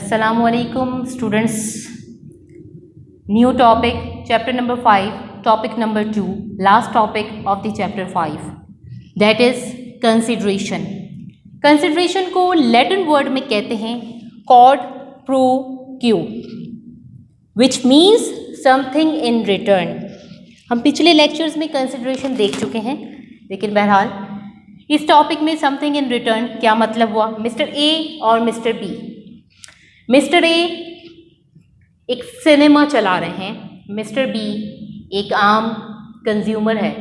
Assalamualaikum students. New topic, chapter number 5, topic number 2, last topic of the chapter 5, that is consideration. Consideration को Latin word में कहते हैं quod pro quo, which means something in return. हम पिछले lectures में consideration देख चुके हैं, लेकिन बहरहाल इस टॉपिक में समथिंग इन रिटर्न क्या मतलब हुआ. मिस्टर ए और मिस्टर बी. मिस्टर ए एक सिनेमा चला रहे हैं, मिस्टर बी एक आम कंज्यूमर है.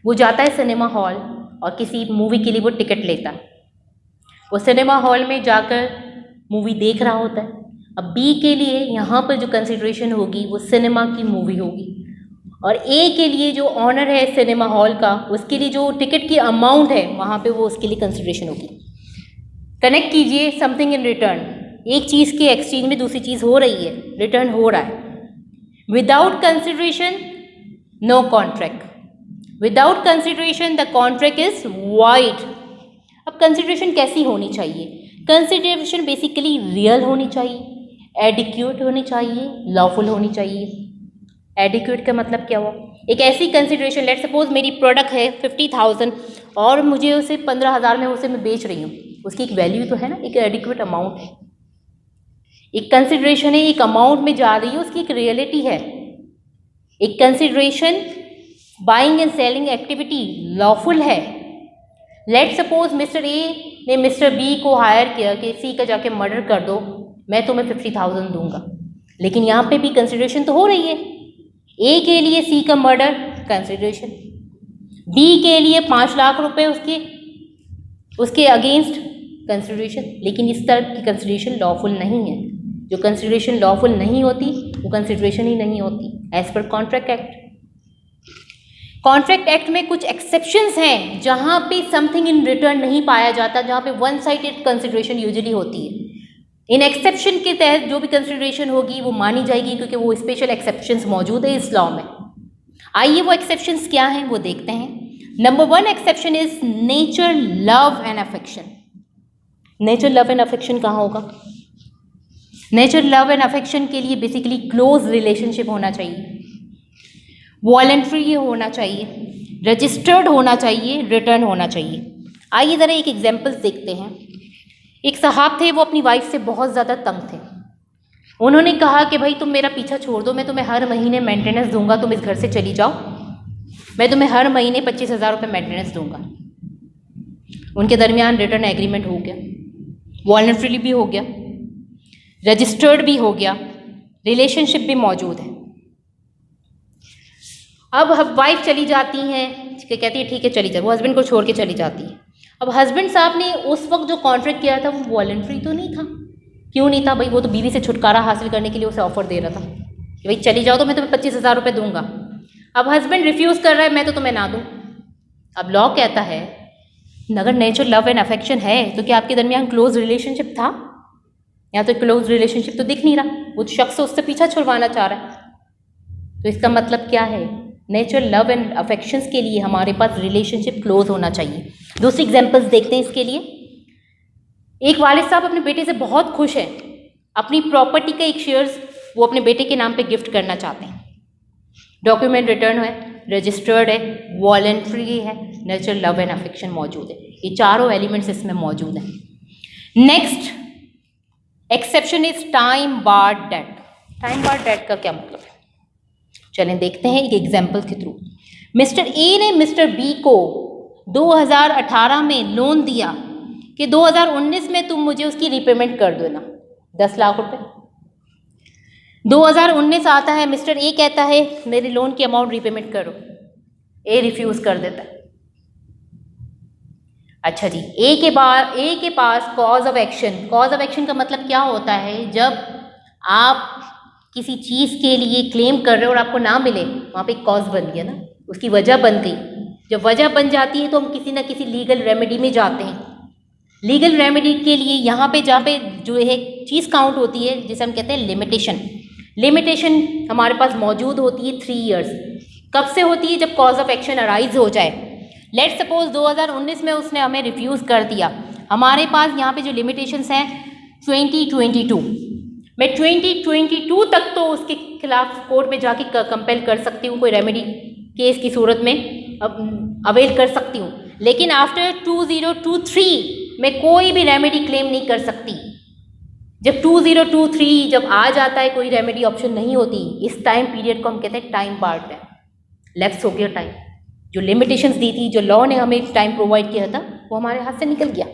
वो जाता है सिनेमा हॉल और किसी मूवी के लिए वो टिकट लेता है. वो सिनेमा हॉल में जाकर मूवी देख रहा होता है. अब बी के लिए यहाँ पर जो कंसिडरेशन होगी वो सिनेमा की मूवी होगी, और ए के लिए जो ऑनर है सिनेमा हॉल का, उसके लिए जो टिकट की अमाउंट है वहाँ पे वो उसके लिए कंसिडरेशन होगी. कनेक्ट कीजिए समथिंग इन रिटर्न. एक चीज़ के एक्सचेंज में दूसरी चीज़ हो रही है, रिटर्न हो रहा है. Without consideration no contract. Without consideration the contract is void. अब कंसिडरेशन कैसी होनी चाहिए? कंसिडरेशन बेसिकली रियल होनी चाहिए, एडिक्वेट होनी चाहिए, लॉफुल होनी चाहिए. एडिक्वेट का मतलब क्या हुआ? एक ऐसी कंसिडरेशन, लेट सपोज मेरी प्रोडक्ट है 50,000 और मुझे उसे 15,000 में उसे मैं बेच रही हूँ. उसकी एक वैल्यू तो है ना, एक एडिक्वेट अमाउंट है. एक कंसिडरेशन है, एक अमाउंट में जा रही है, उसकी एक रियलिटी है. एक consideration buying and selling activity lawful है. लेट सपोज मिस्टर ए ने मिस्टर बी को हायर किया कि सी का जाके मर्डर कर दो, मैं तुम्हें 50,000 दूंगा. लेकिन यहाँ पे भी कंसिडरेशन तो हो रही है. ए के लिए सी का मर्डर कंसिडरेशन, बी के लिए 5 लाख रुपए उसके अगेंस्ट कंसिडरेशन. लेकिन इस तरह की कंसिडरेशन लॉफुल नहीं है. जो कंसिडरेशन लॉफुल नहीं होती वो कंसिडरेशन ही नहीं होती as per contract act. Contract act में कुछ एक्सेप्शंस हैं जहाँ पे समथिंग इन रिटर्न नहीं पाया जाता, जहाँ पे वन साइडेड कंसिडरेशन यूजुअली होती है. इन एक्सेप्शन के तहत जो भी कंसिडरेशन होगी वो मानी जाएगी, क्योंकि वो स्पेशल एक्सेप्शंस मौजूद है इस लॉ में. आइए वो एक्सेप्शंस क्या हैं वो देखते हैं. Number 1 exception is nature love and affection. Nature love and affection कहाँ होगा? नेचर लव एंड अफेक्शन के लिए बेसिकली क्लोज रिलेशनशिप होना चाहिए, वॉलंटरी होना चाहिए, रजिस्टर्ड होना चाहिए, रिटर्न होना चाहिए. आइए ज़रा एक एग्जाम्पल देखते हैं. एक साहब थे, वो अपनी वाइफ से बहुत ज़्यादा तंग थे. उन्होंने कहा कि भाई तुम मेरा पीछा छोड़ दो, मैं तुम्हें हर महीने मेंटेनेंस दूंगा, तुम इस घर से चली जाओ, मैं तुम्हें हर महीने 25,000 रुपये मेंटेनेंस दूंगा. उनके दरमियान रिटर्न एग्रीमेंट हो गया, वॉलंटरीली भी हो गया, रजिस्टर्ड भी हो गया, रिलेशनशिप भी मौजूद है. अब वाइफ चली जाती हैं, कहती है ठीक है चली जाओ, वो हस्बैंड को छोड़ के चली जाती है. अब हस्बैंड साहब ने उस वक्त जो कॉन्ट्रैक्ट किया था वो वॉलंटरी तो नहीं था. क्यों नहीं था भाई? वो तो बीवी से छुटकारा हासिल करने के लिए उसे ऑफर दे रहा था कि भाई चली जाओ तो मैं तुम्हें 25,000 रुपये दूंगा. अब हस्बैंड रिफ्यूज़ कर रहा है, मैं तो तुम्हें ना दूँ. अब लॉ कहता है अगर नेचर लव एंड अफेक्शन है तो क्या आपके दरमियान क्लोज रिलेशनशिप था? या तो क्लोज रिलेशनशिप तो दिख नहीं रहा, वो शख्स उससे पीछा छुड़वाना चाह रहा है. तो इसका मतलब क्या है? नेचर लव एंड अफेक्शंस के लिए हमारे पास रिलेशनशिप क्लोज होना चाहिए. दूसरी एग्जांपल्स देखते हैं इसके लिए. एक वालिद साहब अपने बेटे से बहुत खुश हैं, अपनी प्रॉपर्टी का एक शेयर्स वो अपने बेटे के नाम पे गिफ्ट करना चाहते हैं. डॉक्यूमेंट रिटर्न है, रजिस्टर्ड है, वॉलंटरी है, नेचर लव एंड अफेक्शन मौजूद है. ये चारों एलिमेंट्स इसमें मौजूद हैं. Next exception is time barred debt. Time barred debt का क्या मतलब है? चलें देखते हैं एक एग्जाम्पल के थ्रू. मिस्टर ए ने मिस्टर बी को 2018 में लोन दिया कि 2019 में तुम मुझे उसकी रिपेमेंट कर देना 10 लाख रुपए. 2019 आता है, मिस्टर ए कहता है मेरे लोन की अमाउंट रिपेमेंट करो. ए रिफ्यूज़ कर देता है. अच्छा जी, ए के पास cause of action. Cause of action का मतलब क्या होता है? जब आप किसी चीज़ के लिए क्लेम कर रहे हो और आपको ना मिले, वहाँ पे कॉज बन गया ना, उसकी वजह बन गई. जब वजह बन जाती है तो हम किसी ना किसी लीगल रेमेडी में जाते हैं. लीगल रेमेडी के लिए यहाँ पे जहाँ पे जो है चीज़ काउंट होती है, जिसे हम कहते हैं लिमिटेशन. लिमिटेशन हमारे पास मौजूद होती है 3 ईयर्स. कब से होती है? जब कॉज ऑफ एक्शन अराइज हो जाए. लेट सपोज 2019 में उसने हमें रिफ्यूज़ कर दिया. हमारे पास यहाँ पे जो लिमिटेशंस हैं 2022. मैं 2022 तक तो उसके खिलाफ कोर्ट में जाके कंपेल कर सकती हूँ, कोई रेमेडी केस की सूरत में अवेल कर सकती हूँ, लेकिन आफ्टर 2023 मैं कोई भी रेमेडी क्लेम नहीं कर सकती। जब 2023 जब आ जाता है कोई रेमेडी ऑप्शन नहीं होती, इस टाइम पीरियड को हम कहते हैं टाइम बार्ड है, लैप्स हो गया टाइम। जो लिमिटेशंस दी थी, जो लॉ ने हमें टाइम प्रोवाइड किया था, वो हमारे हाथ से निकल गया।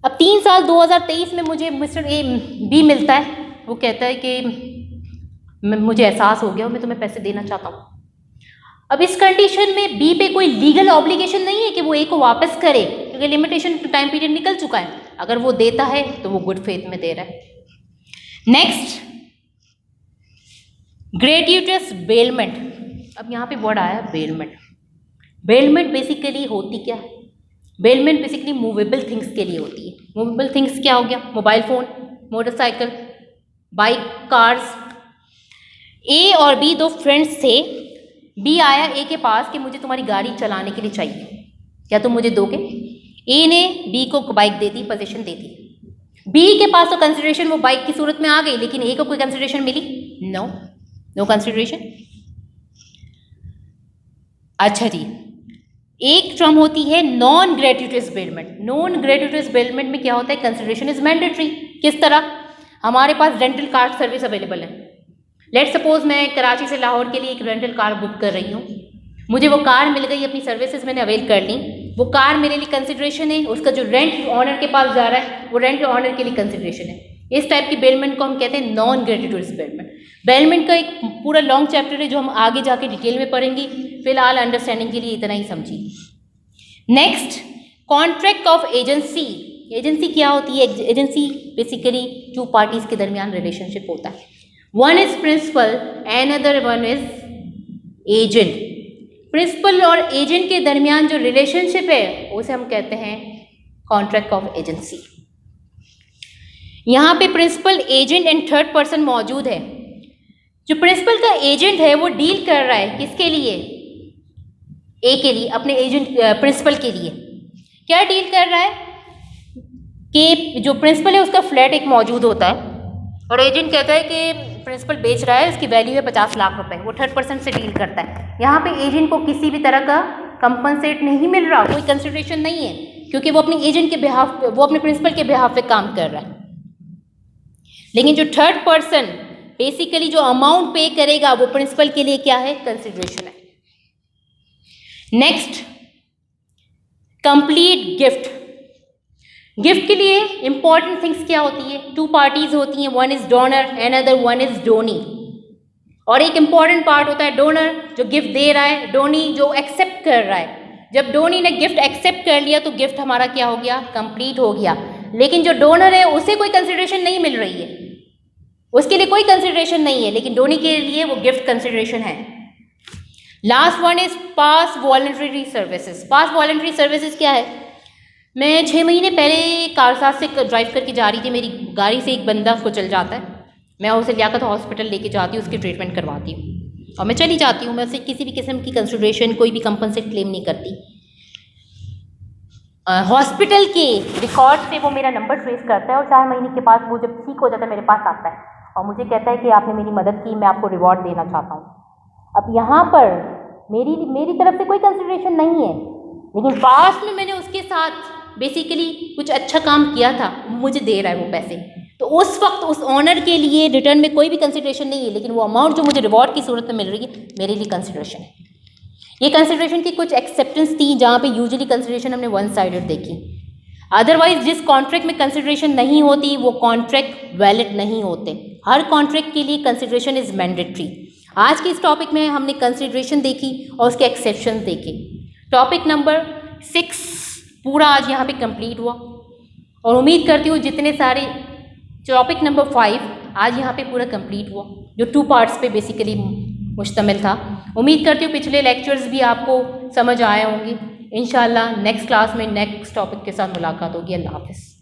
अब 3 साल 2023 में मुझे मिस्टर ए बी मिलता है, वो कहता है कि मुझे एहसास हो गया और मैं तुम्हें पैसे देना चाहता हूँ। अब इस कंडीशन में बी पे कोई लीगल ऑब्लिगेशन नहीं है कि वो ए को वापस करे, क्योंकि लिमिटेशन टाइम पीरियड निकल चुका है। अगर वो देता है तो वो गुड फेथ में दे रहा है। Next, gratuitous bailment. अब यहाँ पे वर्ड आया बेलमेंट। बेलमेंट बेसिकली होती क्या है? बेलमेंट बेसिकली मूवेबल थिंग्स के लिए होती है। मूवेबल थिंग्स क्या हो गया? Mobile phone, motorcycle, bike, cars. A और बी दो फ्रेंड्स थे। बी आया ए के पास कि मुझे तुम्हारी गाड़ी चलाने के लिए चाहिए, क्या तुम मुझे दोगे? ए ने बी को बाइक दे दी, पोजीशन दे दी। बी के पास तो कंसिडरेशन वो बाइक की सूरत में आ गई, लेकिन ए को कोई कंसिडरेशन मिली? No consideration. अच्छा जी, एक टर्म होती है नॉन ग्रेट्यूटस बेलमेंट। नॉन ग्रेट्यूटस बेलमेंट में क्या होता है? Consideration is mandatory. किस तरह? हमारे पास रेंटल कार सर्विस अवेलेबल है। लेट सपोज मैं कराची से लाहौर के लिए एक रेंटल कार बुक कर रही हूँ, मुझे वो कार मिल गई, अपनी सर्विसेज मैंने अवेल कर ली, वो कार मेरे लिए कंसिडरेशन है। उसका जो रेंट ऑनर के पास जा रहा है वो रेंट ऑनर के लिए कंसिडरेशन है। इस टाइप की बेलमेंट को हम कहते हैं नॉन ग्रेट्यूटस बेलमेंट। बेलमेंट का एक पूरा लॉन्ग चैप्टर है जो हम आगे जाके डिटेल में पढ़ेंगे, फिलहाल अंडरस्टैंडिंग के लिए इतना ही समझिए। Next, contract of agency. Agency क्या होती है? एजेंसी बेसिकली टू पार्टीज के दरमियान रिलेशनशिप होता है। One is principal and other one is agent. Principal और एजेंट के दरमियान जो रिलेशनशिप है उसे हम कहते हैं कॉन्ट्रैक्ट ऑफ एजेंसी। यहाँ पे principal, agent and third person मौजूद है। जो प्रिंसिपल का एजेंट है वो डील कर रहा है किसके लिए? ए के लिए, अपने एजेंट प्रिंसिपल के लिए। क्या डील कर रहा है कि जो प्रिंसिपल है उसका फ्लैट एक मौजूद होता है और एजेंट कहता है कि प्रिंसिपल बेच रहा है, उसकी वैल्यू है 50 लाख रुपए। वो थर्ड पर्सन से डील करता है। यहाँ पे एजेंट को किसी भी तरह का कंपनसेट नहीं मिल रहा, कोई कंसिडरेशन नहीं है, क्योंकि वो अपने एजेंट के बिहाफ पे, वो अपने प्रिंसिपल के बिहाफ पे काम कर रहा है। लेकिन जो थर्ड पर्सन बेसिकली जो अमाउंट पे करेगा वो प्रिंसिपल के लिए क्या है? कंसिडरेशन है। Next, complete gift. गिफ्ट के लिए इंपॉर्टेंट थिंग्स क्या होती है? टू पार्टीज होती हैं, one is donor and other one is donee. और एक इंपॉर्टेंट पार्ट होता है डोनर जो गिफ्ट दे रहा है, डोनी जो एक्सेप्ट कर रहा है। जब डोनी ने गिफ्ट एक्सेप्ट कर लिया तो गिफ्ट हमारा क्या हो गया? कंप्लीट हो गया। लेकिन जो डोनर है उसे कोई कंसिडरेशन नहीं मिल रही है, उसके लिए कोई कंसिडरेशन नहीं है, लेकिन डोनी के लिए वो गिफ्ट कंसिडरेशन है। Last one is pass voluntary services. Pass voluntary services क्या है? मैं 6 महीने पहले कारसाज से ड्राइव करके जा रही थी, मेरी गाड़ी से एक बंदा कुचल जाता है, मैं उसे लियाकत हॉस्पिटल लेके जाती हूँ, उसकी ट्रीटमेंट करवाती हूँ और मैं चली जाती हूँ। मैं उससे किसी भी किस्म की कंसिडरेशन, कोई भी कंपनसेट क्लेम नहीं करती। हॉस्पिटल के रिकॉर्ड से वो मेरा नंबर ट्रेस करता है और 4 महीने के बाद वो जब ठीक हो जाता है मेरे पास आता है और मुझे कहता है कि आपने मेरी मदद की, मैं आपको रिवॉर्ड देना चाहता हूँ। अब यहाँ पर मेरी तरफ से कोई कंसिडरेशन नहीं है, लेकिन पास्ट में मैंने उसके साथ बेसिकली कुछ अच्छा काम किया था, मुझे दे रहा है वो पैसे, तो उस वक्त उस ऑनर के लिए रिटर्न में कोई भी कंसिडरेशन नहीं है, लेकिन वो अमाउंट जो मुझे रिवॉर्ड की सूरत में मिल रही है मेरे लिए कंसिडरेशन है। ये कंसिडरेशन की कुछ एक्सेप्टेंस थी जहाँ पे यूजुअली कंसिडरेशन हमने वन साइडेड देखी। अदरवाइज जिस कॉन्ट्रैक्ट में कंसिडरेशन नहीं होती वो कॉन्ट्रैक्ट वैलिड नहीं होते। हर कॉन्ट्रैक्ट के लिए कंसिडरेशन इज मैंडेटरी। आज के इस टॉपिक में हमने कंसिडरेशन देखी और उसके एक्सेप्शन देखे। टॉपिक नंबर 6 पूरा आज यहाँ पे कंप्लीट हुआ और उम्मीद करती हूँ जितने सारे टॉपिक नंबर 5 आज यहाँ पे पूरा कंप्लीट हुआ, जो 2 पार्ट्स पे बेसिकली मुश्तमिल था। उम्मीद करती हूँ पिछले लेक्चर्स भी आपको समझ आए होंगे। इंशाल्लाह नेक्स्ट क्लास में नेक्स्ट टॉपिक के साथ मुलाकात होगी। अल्लाह हाफ़िज़।